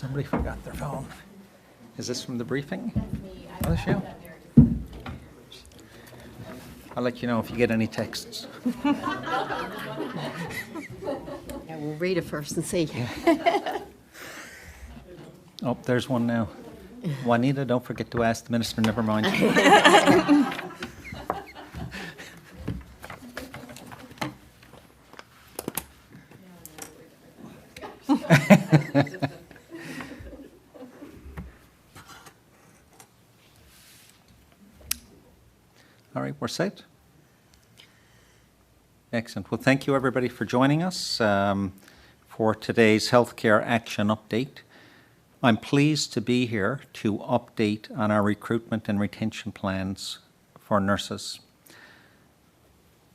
Somebody forgot their phone. Is this from the briefing? Oh, that's you? I'll let you know if you get any texts. Yeah, we'll read it first and see. Oh, there's one now. Juanita, don't forget to ask the minister, never mind. All right, we're set. Excellent. Well, thank you everybody for joining us for today's healthcare action update. I'm pleased to be here to update on our recruitment and retention plans for nurses.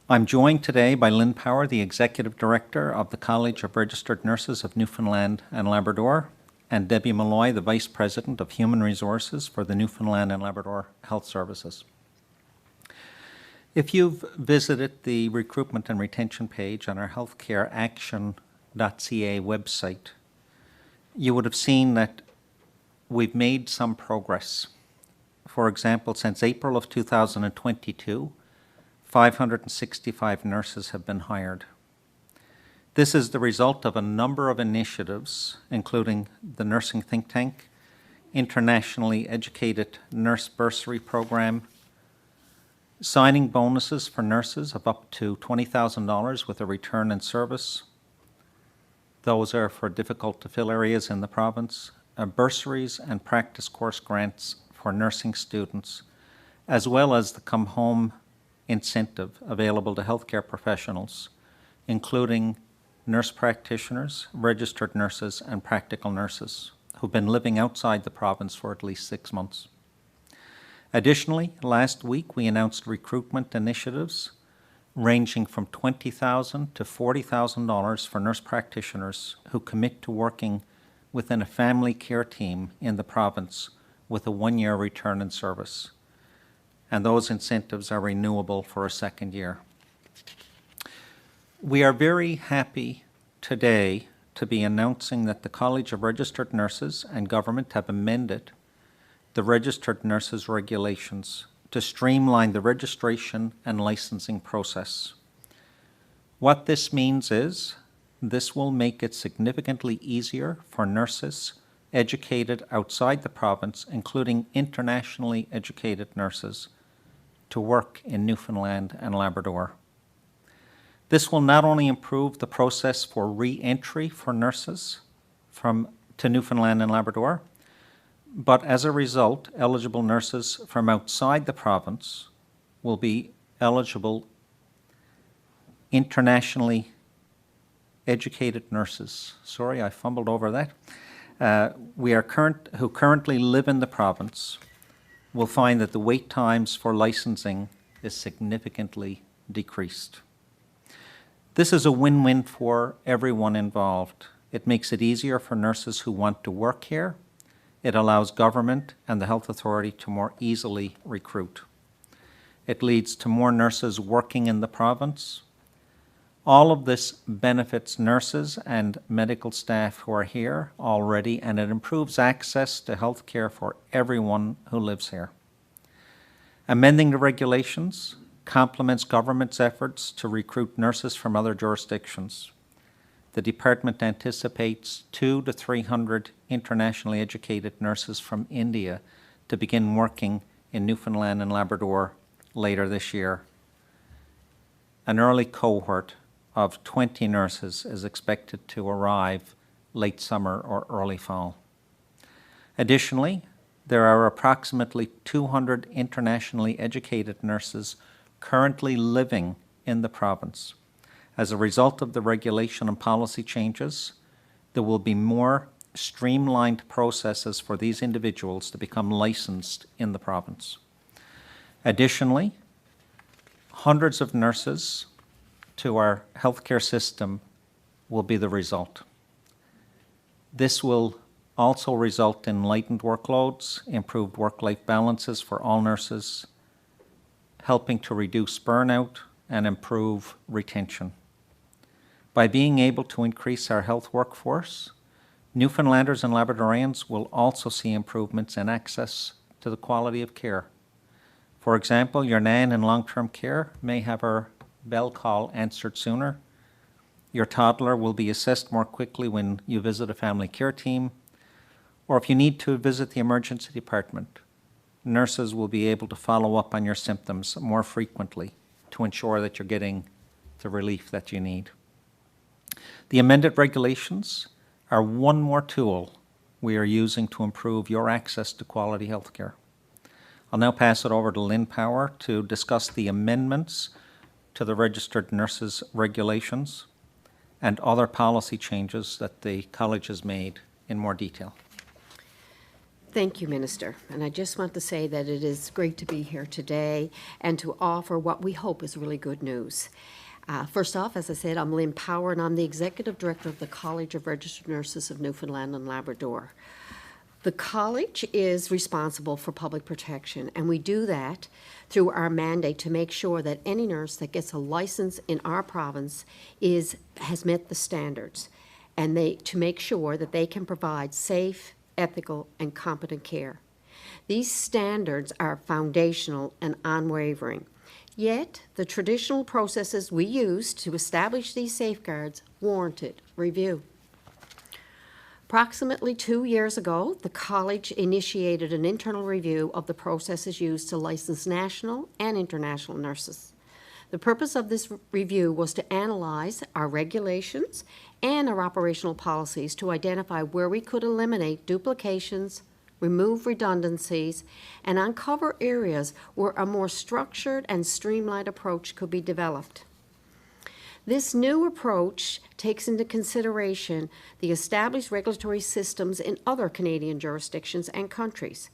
I'm joined today by Lynn, the Executive Director of the College of Registered Nurses of Newfoundland and Labrador, and Debbie Molloy, the Vice President of Human Resources for the Newfoundland and Labrador Health Services. If you've visited the recruitment and retention page on our healthcareaction.ca website, you would have seen that we've made some progress. For example, since April of 2022, 565 nurses have been hired. This is the result of a number of initiatives, including the Nursing Think Tank, Internationally Educated Nurse Bursary Program, signing bonuses for nurses of up to $20,000 with a return in service. Those are for difficult to fill areas in the province, bursaries and practice course grants for nursing students, as well as the Come Home incentive available to healthcare professionals, including nurse practitioners, registered nurses, and practical nurses who've been living outside the province for at least 6 months. Additionally, last week we announced recruitment initiatives ranging from $20,000 to $40,000 for nurse practitioners who commit to working within a family care team in the province with a 1-year return in service. And those incentives are renewable for a second year. We are very happy today to be announcing that the College of Registered Nurses and Government have amended the Registered Nurses Regulations to streamline the registration and licensing process. What this means is this will make it significantly easier for nurses educated outside the province, including internationally educated nurses, to work in Newfoundland and Labrador. This will not only improve the process for re-entry for nurses to Newfoundland and Labrador, but as a result, eligible nurses from outside the province will be eligible internationally educated nurses. Sorry, I fumbled over that. Who currently live in the province will find that the wait times for licensing is significantly decreased. This is a win-win for everyone involved. It makes it easier for nurses who want to work here. It allows government and the health authority to more easily recruit. It leads to more nurses working in the province. All of this benefits nurses and medical staff who are here already, and it improves access to health care for everyone who lives here. Amending the regulations complements government's efforts to recruit nurses from other jurisdictions. The department anticipates 200 to 300 internationally educated nurses from India to begin working in Newfoundland and Labrador later this year. An early cohort of 20 nurses is expected to arrive late summer or early fall. Additionally, there are approximately 200 internationally educated nurses currently living in the province. As a result of the regulation and policy changes, there will be more streamlined processes for these individuals to become licensed in the province. Additionally, hundreds of nurses to our healthcare system will be the result. This will also result in lightened workloads, improved work-life balances for all nurses, helping to reduce burnout and improve retention. By being able to increase our health workforce, Newfoundlanders and Labradorians will also see improvements in access to the quality of care. For example, your nan in long-term care may have her bell call answered sooner. Your toddler will be assessed more quickly when you visit a family care team. Or if you need to visit the emergency department, nurses will be able to follow up on your symptoms more frequently to ensure that you're getting the relief that you need. The amended regulations are one more tool we are using to improve your access to quality health care. I'll now pass it over to Lynn Power to discuss the amendments to the registered nurses regulations and other policy changes that the college has made in more detail. Thank you, Minister. And I just want to say that it is great to be here today and to offer what we hope is really good news. First off, as I said, I'm Lynn Power, and I'm the Executive Director of the College of Registered Nurses of Newfoundland and Labrador. The college is responsible for public protection, and we do that through our mandate to make sure that any nurse that gets a license in our province has met the standards, and to make sure that they can provide safe, ethical, and competent care. These standards are foundational and unwavering. Yet, the traditional processes we use to establish these safeguards warranted review. Approximately 2 years ago, the college initiated an internal review of the processes used to license national and international nurses. The purpose of this review was to analyze our regulations and our operational policies to identify where we could eliminate duplications, remove redundancies, and uncover areas where a more structured and streamlined approach could be developed. This new approach takes into consideration the established regulatory systems in other Canadian jurisdictions and countries,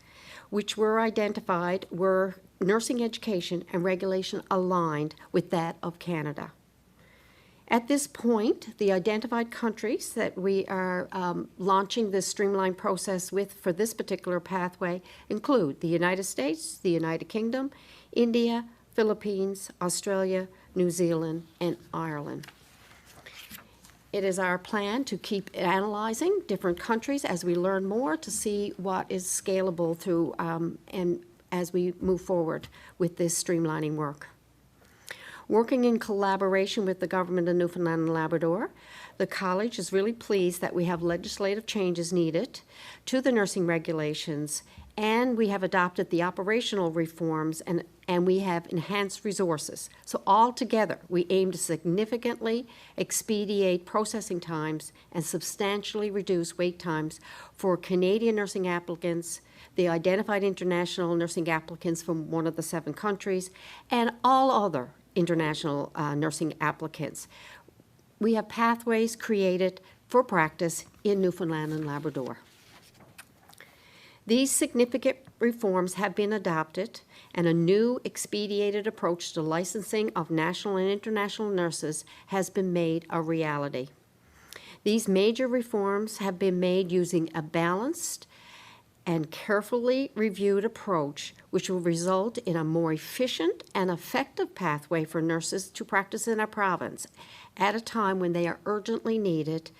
which were identified were nursing education and regulation aligned with that of Canada. At this point, the identified countries that we are launching this streamlined process with for this particular pathway include the United States, the United Kingdom, India, Philippines, Australia, New Zealand, and Ireland. It is our plan to keep analyzing different countries as we learn more to see what is scalable through and as we move forward with this streamlining work. Working in collaboration with the Government of Newfoundland and Labrador, the college is really pleased that we have legislative changes needed to the nursing regulations, and we have adopted the operational reforms and we have enhanced resources. So altogether, we aim to significantly expedite processing times and substantially reduce wait times for Canadian nursing applicants, the identified international nursing applicants from one of the 7 countries, and all other international nursing applicants. We have pathways created for practice in Newfoundland and Labrador. These significant reforms have been adopted, and a new expedited approach to licensing of national and international nurses has been made a reality. These major reforms have been made using a balanced and carefully reviewed approach, which will result in a more efficient and effective pathway for nurses to practice in our province at a time when they are urgently needed,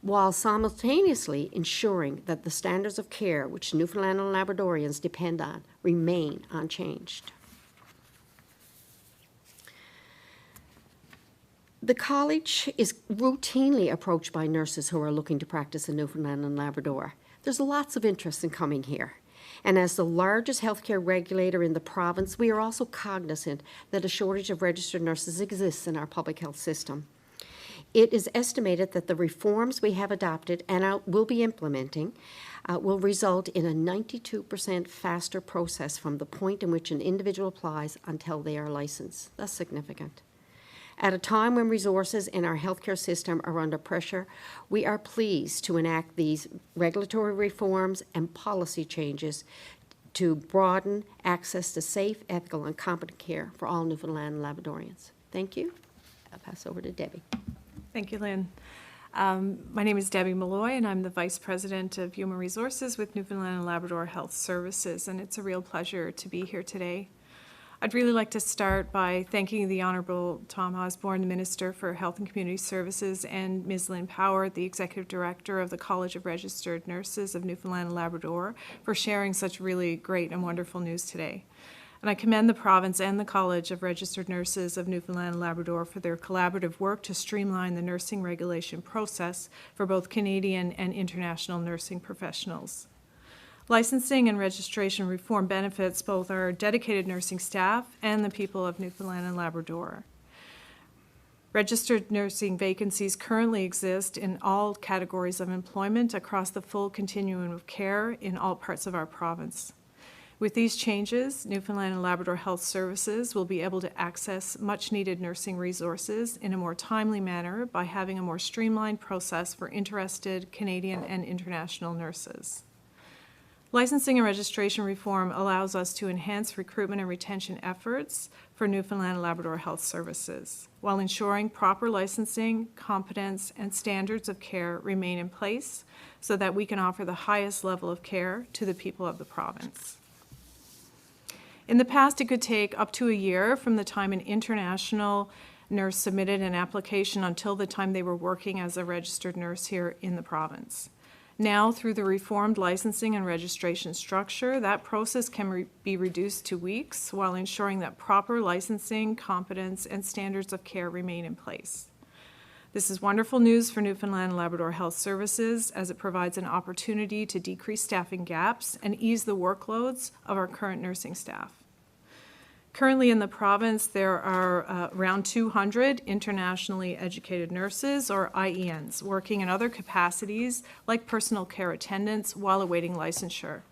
while simultaneously ensuring that the standards of care which Newfoundland and Labradorians depend on remain unchanged. The college is routinely approached by nurses who are looking to practice in Newfoundland and Labrador. There's lots of interest in coming here. And as the largest healthcare regulator in the province, we are also cognizant that a shortage of registered nurses exists in our public health system. It is estimated that the reforms we have adopted and will be implementing will result in a 92% faster process from the point in which an individual applies until they are licensed. That's significant. At a time when resources in our healthcare system are under pressure, we are pleased to enact these regulatory reforms and policy changes to broaden access to safe, ethical, and competent care for all Newfoundland and Labradorians. Thank you. I'll pass over to Debbie. Thank you, Lynn. My name is Debbie Molloy, and I'm the Vice President of Human Resources with Newfoundland and Labrador Health Services, and it's a real pleasure to be here today. I'd really like to start by thanking the Honourable Tom Osborne, the Minister for Health and Community Services, and Ms. Lynn Power, the Executive Director of the College of Registered Nurses of Newfoundland and Labrador, for sharing such really great and wonderful news today. And I commend the province and the College of Registered Nurses of Newfoundland and Labrador for their collaborative work to streamline the nursing regulation process for both Canadian and international nursing professionals. Licensing and registration reform benefits both our dedicated nursing staff and the people of Newfoundland and Labrador. Registered nursing vacancies currently exist in all categories of employment across the full continuum of care in all parts of our province. With these changes, Newfoundland and Labrador Health Services will be able to access much-needed nursing resources in a more timely manner by having a more streamlined process for interested Canadian and international nurses. Licensing and registration reform allows us to enhance recruitment and retention efforts for Newfoundland and Labrador Health Services, while ensuring proper licensing, competence, and standards of care remain in place so that we can offer the highest level of care to the people of the province. In the past, it could take up to a year from the time an international nurse submitted an application until the time they were working as a registered nurse here in the province. Now, through the reformed licensing and registration structure, that process can be reduced to weeks while ensuring that proper licensing, competence, and standards of care remain in place. This is wonderful news for Newfoundland and Labrador Health Services as it provides an opportunity to decrease staffing gaps and ease the workloads of our current nursing staff. Currently in the province, there are around 200 internationally educated nurses, or IENs, working in other capacities like personal care attendants while awaiting licensure.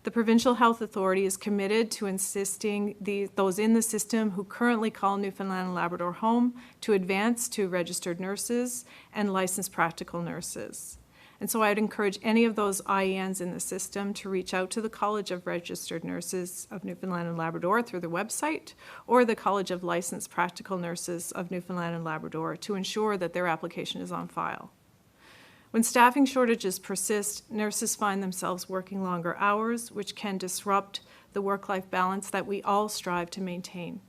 The Provincial Health Authority is committed to assisting those in the system who currently call Newfoundland and Labrador home to advance to registered nurses and licensed practical nurses. And so I'd encourage any of those IENs in the system to reach out to the College of Registered Nurses of Newfoundland and Labrador through the website or the College of Licensed Practical Nurses of Newfoundland and Labrador to ensure that their application is on file. When staffing shortages persist, nurses find themselves working longer hours, which can disrupt the work-life balance that we all strive to maintain.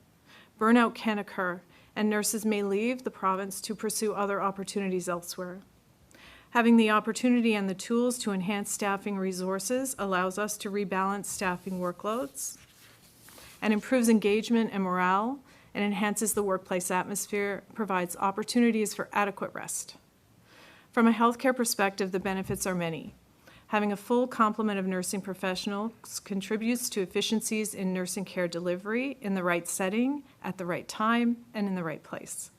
Burnout can occur, and nurses may leave the province to pursue other opportunities elsewhere. Having the opportunity and the tools to enhance staffing resources allows us to rebalance staffing workloads and improves engagement and morale and enhances the workplace atmosphere, provides opportunities for adequate rest. From a healthcare perspective, the benefits are many. Having a full complement of nursing professionals contributes to efficiencies in nursing care delivery in the right setting, at the right time, and in the right place.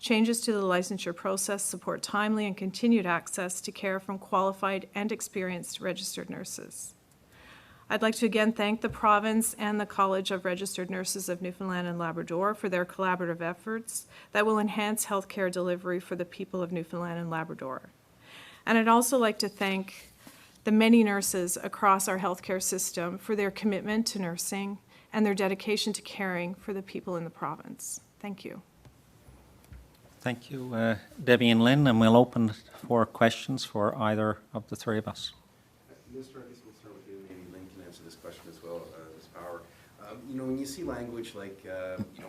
Changes to the licensure process support timely and continued access to care from qualified and experienced registered nurses. I'd like to again thank the province and the College of Registered Nurses of Newfoundland and Labrador for their collaborative efforts that will enhance healthcare delivery for the people of Newfoundland and Labrador. And I'd also like to thank the many nurses across our healthcare system for their commitment to nursing and their dedication to caring for the people in the province. Thank you. Thank you, Debbie and Lynn, and we'll open for questions for either of the three of us. Minister, I guess we'll start with you. Maybe Lynn can answer this question as well, Ms. Power. When you see language like,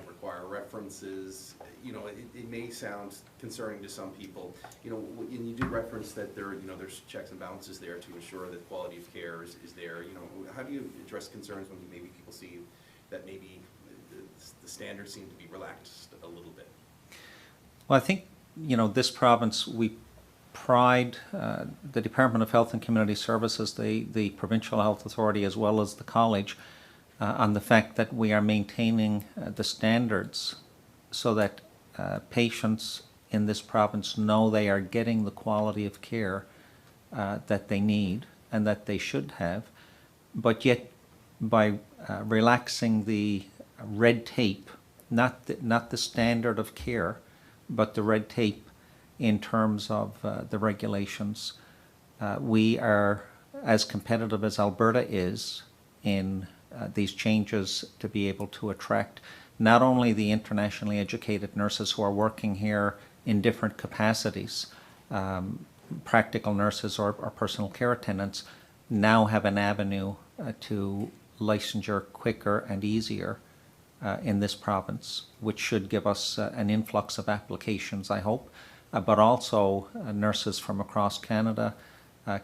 require references, it may sound concerning to some people. And you do reference that there's checks and balances there to ensure that quality of care is there. How do you address concerns when maybe people see that maybe the standards seem to be relaxed a little bit? Well, I think, this province, we pride the Department of Health and Community Services, the Provincial Health Authority, as well as the College, on the fact that we are maintaining the standards so that patients in this province know they are getting the quality of care that they need and that they should have, but yet by relaxing the red tape, not the standard of care, but the red tape in terms of the regulations. We are as competitive as Alberta is in these changes to be able to attract not only the internationally educated nurses who are working here in different capacities, practical nurses or personal care attendants now have an avenue to licensure quicker and easier in this province, which should give us an influx of applications, I hope, but also nurses from across Canada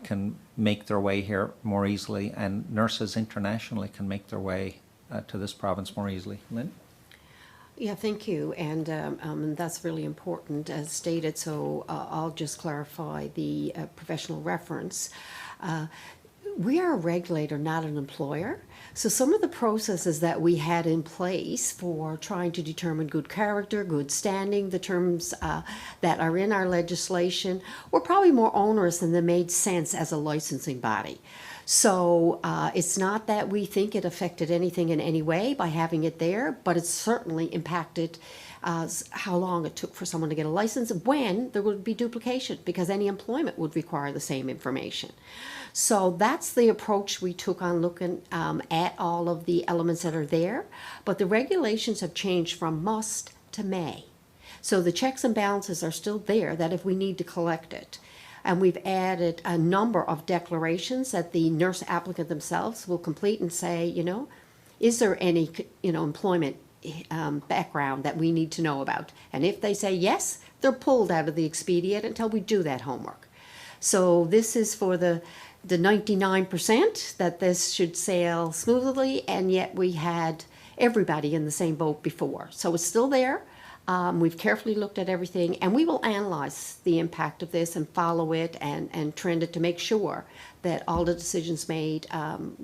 can make their way here more easily, and nurses internationally can make their way to this province more easily. Lynn? Yeah, thank you, and that's really important as stated, so I'll just clarify the professional reference. We are a regulator, not an employer. So some of the processes that we had in place for trying to determine good character, good standing, the terms that are in our legislation were probably more onerous than they made sense as a licensing body. So it's not that we think it affected anything in any way by having it there, but it certainly impacted how long it took for someone to get a license when there would be duplication, because any employment would require the same information. So that's the approach we took on looking at all of the elements that are there. But the regulations have changed from must to may. So the checks and balances are still there, that if we need to collect it. And we've added a number of declarations that the nurse applicant themselves will complete and say, you know, is there any, you know, employment background that we need to know about? And if they say yes, they're pulled out of the expedient until we do that homework. So this is for the 99% that this should sail smoothly, and yet we had everybody in the same boat before. So it's still there. We've carefully looked at everything, and we will analyze the impact of this and follow it and trend it to make sure that all the decisions made,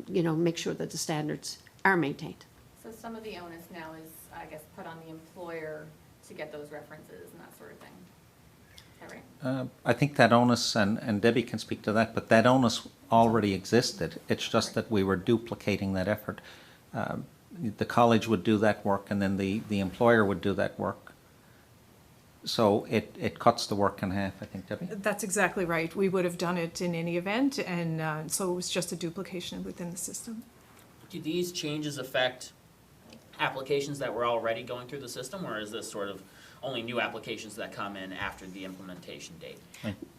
you know, make sure that the standards are maintained. So some of the onus now is, I guess, put on the employer to get those references and that sort of thing. Is that right? I think that onus, and Debbie can speak to that, but that onus already existed. It's just that we were duplicating that effort. The college would do that work, and then the employer would do that work. So it cuts the work in half, I think, Debbie? That's exactly right. We would have done it in any event, and so it was just a duplication within the system. Do these changes affect applications that were already going through the system, or is this sort of only new applications that come in after the implementation date?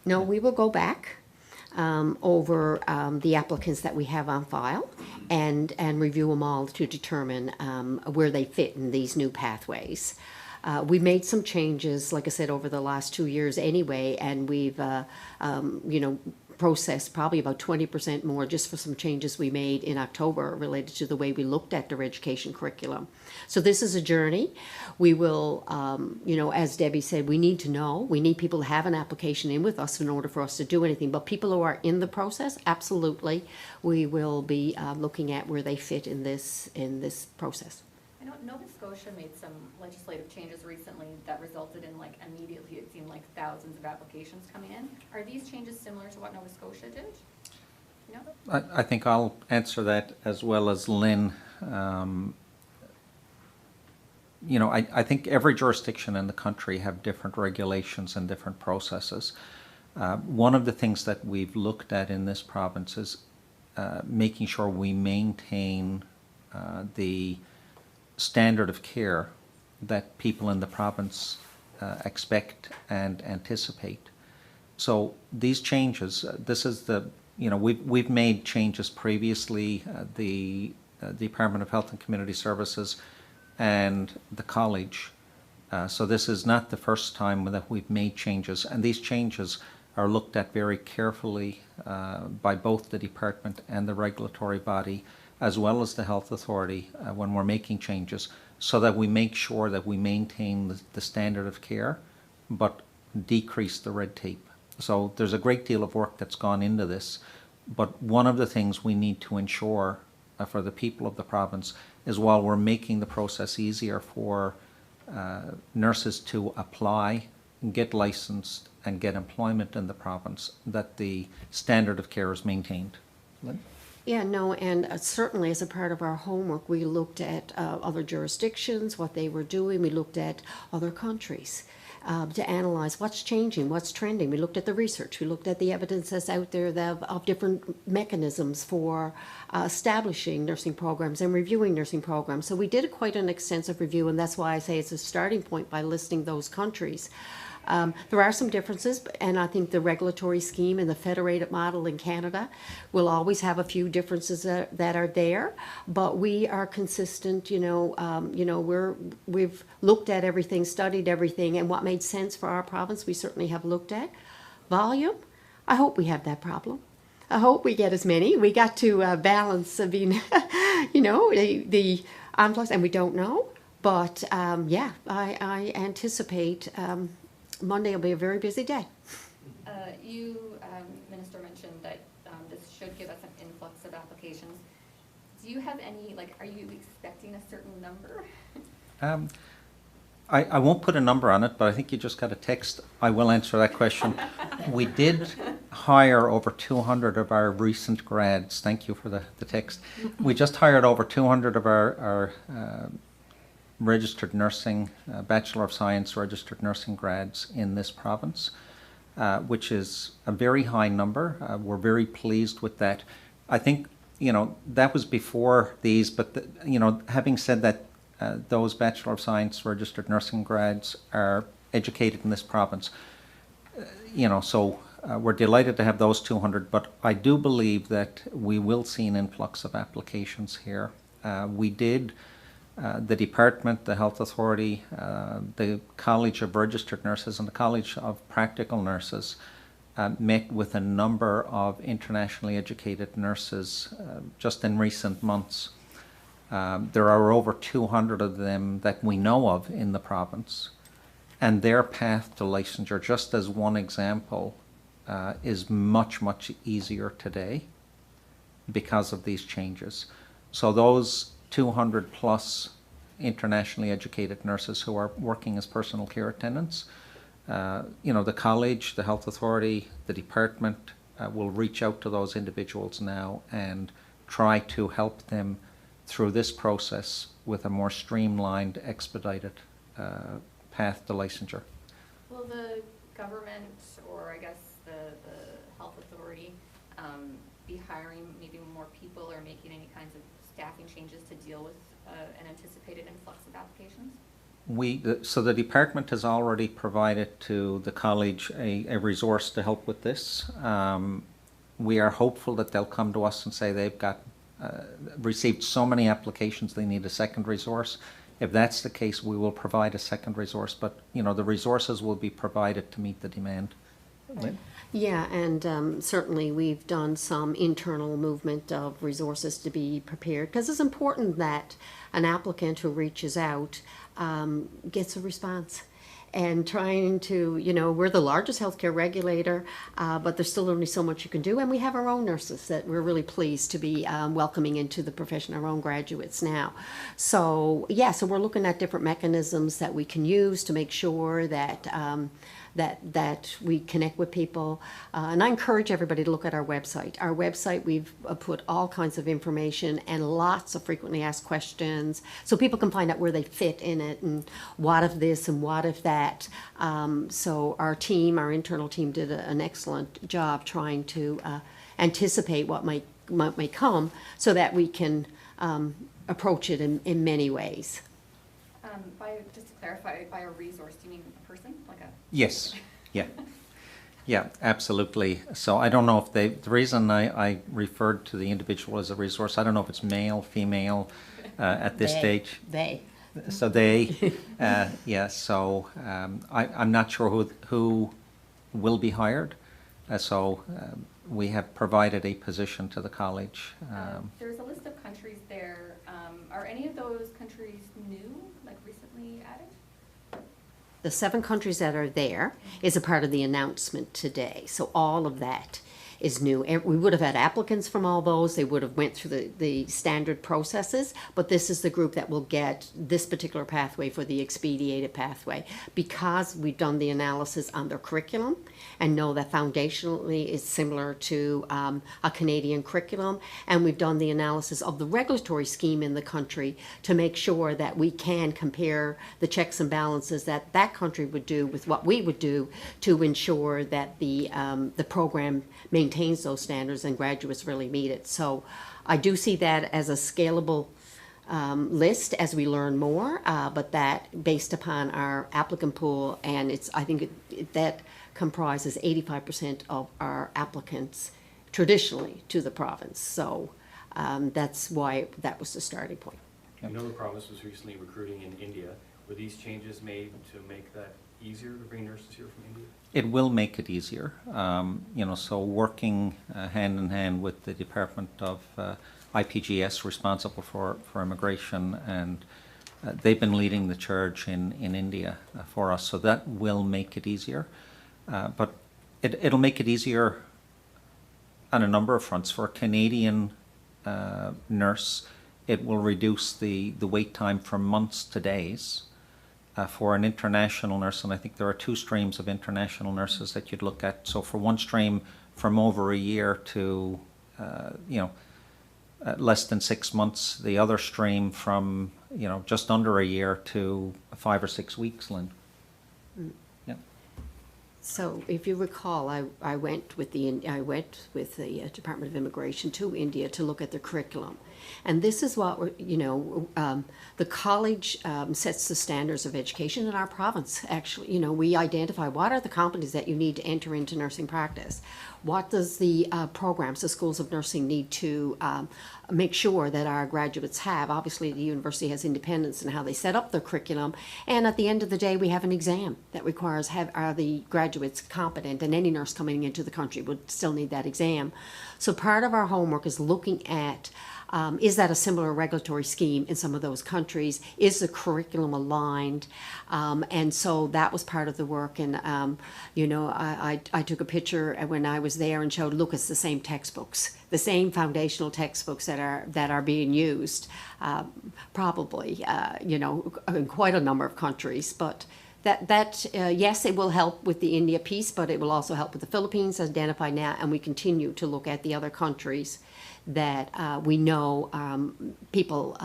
No, we will go back over the applicants that we have on file and review them all to determine where they fit in these new pathways. We made some changes, like I said, over the last 2 years anyway, and we've, you know, processed probably about 20% more just for some changes we made in October related to the way we looked at their education curriculum. So this is a journey. We will, you know, as Debbie said, we need to know. We need people to have an application in with us in order for us to do anything. But people who are in the process, absolutely, we will be looking at where they fit in this process. I know Nova Scotia made some legislative changes recently that resulted in, like, immediately it seemed like thousands of applications coming in. Are these changes similar to what Nova Scotia did? You know? I think I'll answer that as well as Lynn. You know, I think every jurisdiction in the country have different regulations and different processes. One of the things that we've looked at in this province is making sure we maintain the standard of care that people in the province expect and anticipate. So these changes, this is the, you know, we've made changes previously, the Department of Health and Community Services and the college. So this is not the first time that we've made changes, and these changes are looked at very carefully by both the department and the regulatory body, as well as the health authority when we're making changes, so that we make sure that we maintain the standard of care, but decrease the red tape. So there's a great deal of work that's gone into this, but one of the things we need to ensure for the people of the province is, while we're making the process easier for nurses to apply, get licensed, and get employment in the province, that the standard of care is maintained. Lynn? Yeah, no, and certainly as a part of our homework, we looked at other jurisdictions, what they were doing. We looked at other countries to analyze what's changing, what's trending. We looked at the research. We looked at the evidence that's out there of different mechanisms for establishing nursing programs and reviewing nursing programs. So we did quite an extensive review, and that's why I say it's a starting point by listing those countries. There are some differences, and I think the regulatory scheme and the federated model in Canada will always have a few differences that are there, but we are consistent. We've looked at everything, studied everything, and what made sense for our province, we certainly have looked at. Volume, I hope we have that problem. I hope we get as many. We got to balance being, the influx, and we don't know. But I anticipate Monday will be a very busy day. You, Minister, mentioned that this should give us an influx of applications. Do you have any, are you expecting a certain number? I won't put a number on it, but I think you just got a text. I will answer that question. We did hire over 200 of our recent grads. Thank you for the text. We just hired over 200 of our registered nursing, Bachelor of Science registered nursing grads in this province, which is a very high number. We're very pleased with that. I think, that was before these, but, having said that, those Bachelor of Science registered nursing grads are educated in this province. So we're delighted to have those 200, but I do believe that we will see an influx of applications here. We did, the department, the health authority, the College of Registered Nurses and the College of Practical Nurses met with a number of internationally educated nurses just in recent months. There are over 200 of them that we know of in the province, and their path to licensure, just as one example, is much, much easier today because of these changes. So those 200 plus internationally educated nurses who are working as personal care attendants, the college, the health authority, the department will reach out to those individuals now and try to help them through this process with a more streamlined, expedited path to licensure. Will the government, or I guess the health authority, be hiring maybe more people or making any kinds of staffing changes to deal with an anticipated influx of applications? So the department has already provided to the college a resource to help with this. We are hopeful that they'll come to us and say they've got received so many applications they need a second resource. If that's the case, we will provide a second resource, but the resources will be provided to meet the demand. Lynn? Yeah, and certainly we've done some internal movement of resources to be prepared, because it's important that an applicant who reaches out gets a response. And trying to, we're the largest healthcare regulator, but there's still only so much you can do. And we have our own nurses that we're really pleased to be welcoming into the profession, our own graduates now. So, so we're looking at different mechanisms that we can use to make sure that that we connect with people. And I encourage everybody to look at our website. Our website, we've put all kinds of information and lots of frequently asked questions, so people can find out where they fit in it and what if this and what if that. So our internal team did an excellent job trying to anticipate what might come so that we can approach it in many ways. Just to clarify, by a resource, do you mean a person? Yes. Yeah, absolutely. So I don't know if the reason I referred to the individual as a resource, I don't know if it's male, female at this stage. They. So they, so I'm not sure who will be hired. So we have provided a position to the college. There's a list of countries there. Are any of those countries new, recently added? The 7 countries that are there is a part of the announcement today. So all of that is new. We would have had applicants from all those. They would have went through the standard processes, but this is the group that will get this particular pathway for the expedited pathway, because we've done the analysis on their curriculum and know that foundationally is similar to a Canadian curriculum, and we've done the analysis of the regulatory scheme in the country to make sure that we can compare the checks and balances that that country would do with what we would do to ensure that the program maintains those standards and graduates really meet it. So I do see that as a scalable list as we learn more, but that based upon our applicant pool, and I think that comprises 85% of our applicants traditionally to the province. So that's why that was the starting point. You know, the province was recently recruiting in India. Were these changes made to make that easier to bring nurses here from India? It will make it easier. So working hand in hand with the Department of IPGS responsible for immigration, and they've been leading the charge in India for us, so that will make it easier. But it'll make it easier on a number of fronts. For a Canadian nurse, it will reduce the wait time from months to days. For an international nurse, and I think there are two streams of international nurses that you'd look at. So for one stream, from over a year to less than 6 months. The other stream from just under a year to 5 or 6 weeks, Lynn. Yeah. So if you recall, I went with the Department of Immigration to India to look at the curriculum. And this is what the college sets the standards of education in our province. Actually, we identify what are the competencies that you need to enter into nursing practice. What does the programs, the schools of nursing, need to make sure that our graduates have? Obviously, the university has independence in how they set up their curriculum. And at the end of the day, we have an exam that requires are the graduates competent, and any nurse coming into the country would still need that exam. So part of our homework is looking at is that a similar regulatory scheme in some of those countries? Is the curriculum aligned? And so that was part of the work. And, I took a picture when I was there and showed, look, it's the same textbooks, the same foundational textbooks that are being used, probably, in quite a number of countries. But yes, it will help with the India piece, but it will also help with the Philippines, identified now, and we continue to look at the other countries that we know people,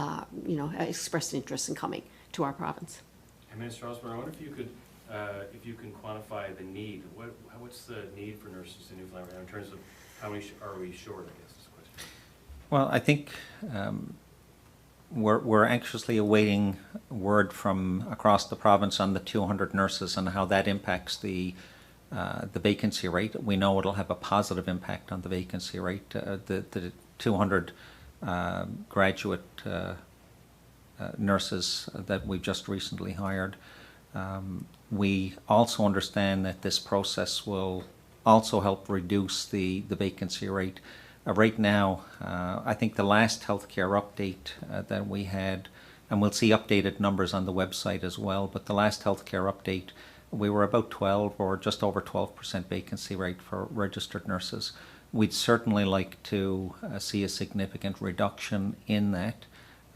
expressed interest in coming to our province. And Minister Osborne, I wonder if you can quantify the need. What's the need for nurses in Newfoundland right now in terms of how many are we short? I guess is the question. Well, I think we're anxiously awaiting word from across the province on the 200 nurses and how that impacts the vacancy rate. We know it'll have a positive impact on the vacancy rate. The 200 graduate nurses that we've just recently hired. We also understand that this process will also help reduce the vacancy rate. Right now, I think the last healthcare update that we had, and we'll see updated numbers on the website as well, but the last healthcare update, we were about 12 or just over 12% vacancy rate for registered nurses. We'd certainly like to see a significant reduction in that.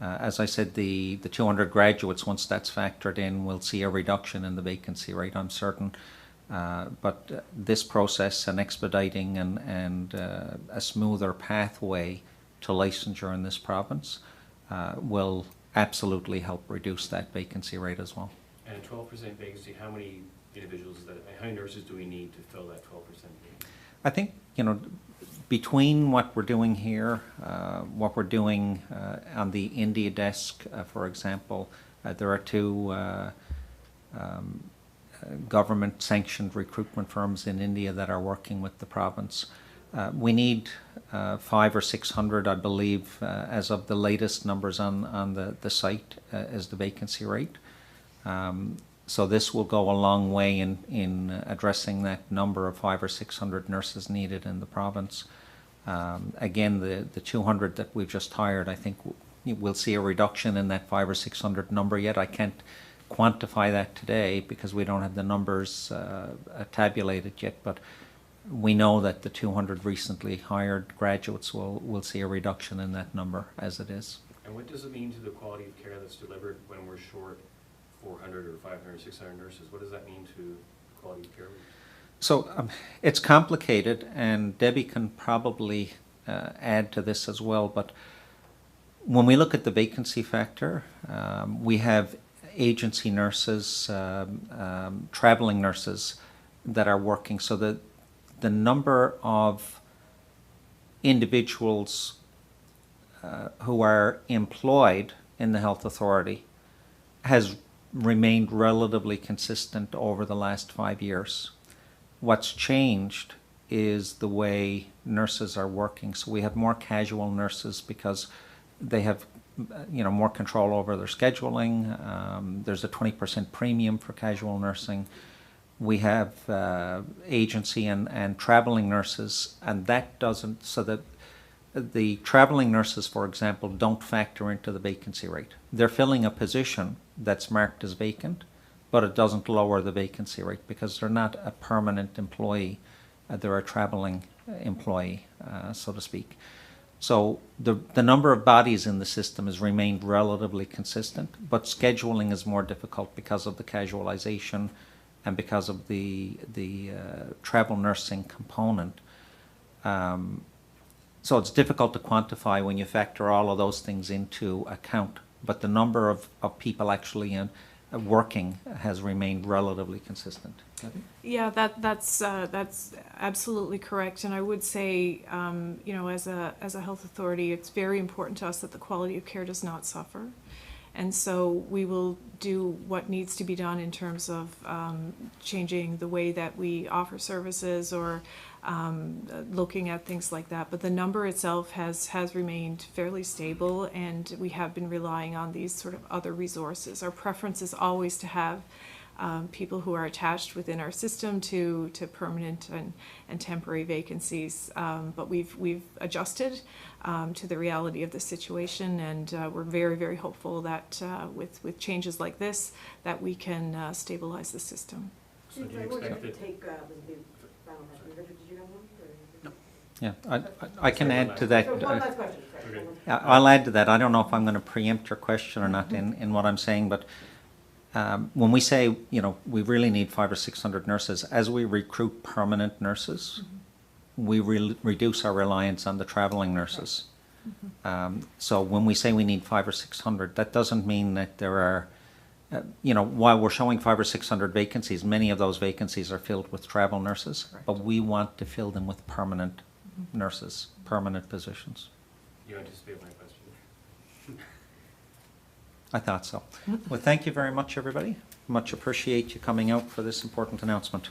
As I said, the 200 graduates, once that's factored in, we'll see a reduction in the vacancy rate, I'm certain. But this process and expediting and a smoother pathway to licensure in this province will absolutely help reduce that vacancy rate as well. And a 12% vacancy, how many nurses do we need to fill that 12% vacancy? I think, between what we're doing here, what we're doing on the India desk, for example, there are two government-sanctioned recruitment firms in India that are working with the province. We need 500 or 600, I believe, as of the latest numbers on the site, as the vacancy rate. So this will go a long way in addressing that number of 500 or 600 nurses needed in the province. Again, the 200 that we've just hired, I think we'll see a reduction in that 500 or 600 number yet. I can't quantify that today because we don't have the numbers tabulated yet, but we know that the 200 recently hired graduates will see a reduction in that number as it is. And what does it mean to the quality of care that's delivered when we're short 400 or 500 or 600 nurses? What does that mean to quality of care? So it's complicated, and Debbie can probably add to this as well, but when we look at the vacancy factor, we have agency nurses, traveling nurses that are working, so that the number of individuals who are employed in the health authority has remained relatively consistent over the last 5 years. What's changed is the way nurses are working. So we have more casual nurses because they have, more control over their scheduling. There's a 20% premium for casual nursing. We have agency and traveling nurses, and that doesn't, so that the traveling nurses, for example, don't factor into the vacancy rate. They're filling a position that's marked as vacant, but it doesn't lower the vacancy rate because they're not a permanent employee. They're a traveling employee, so to speak. So the number of bodies in the system has remained relatively consistent, but scheduling is more difficult because of the casualization and because of the travel nursing component. So it's difficult to quantify when you factor all of those things into account, but the number of people actually working has remained relatively consistent. Yeah, that's absolutely correct, and I would say, as a health authority, it's very important to us that the quality of care does not suffer, and so we will do what needs to be done in terms of changing the way that we offer services or looking at things like that. But the number itself has remained fairly stable, and we have been relying on these sort of other resources. Our preference is always to have people who are attached within our system to permanent and temporary vacancies, but we've adjusted to the reality of the situation, and we're very, very hopeful that with changes like this, that we can stabilize the system. So do you expect that? Did you have one? Yeah, I can add to that. So one last question, sorry. Okay. I'll add to that. I don't know if I'm going to preempt your question or not in what I'm saying, but when we say, we really need 500 or 600 nurses, as we recruit permanent nurses, we reduce our reliance on the traveling nurses. So when we say we need 500 or 600, that doesn't mean that there are, while we're showing 500 or 600 vacancies, many of those vacancies are filled with travel nurses, but we want to fill them with permanent nurses, permanent positions. You anticipate my question? I thought so. Well, thank you very much, everybody. Much appreciate you coming out for this important announcement.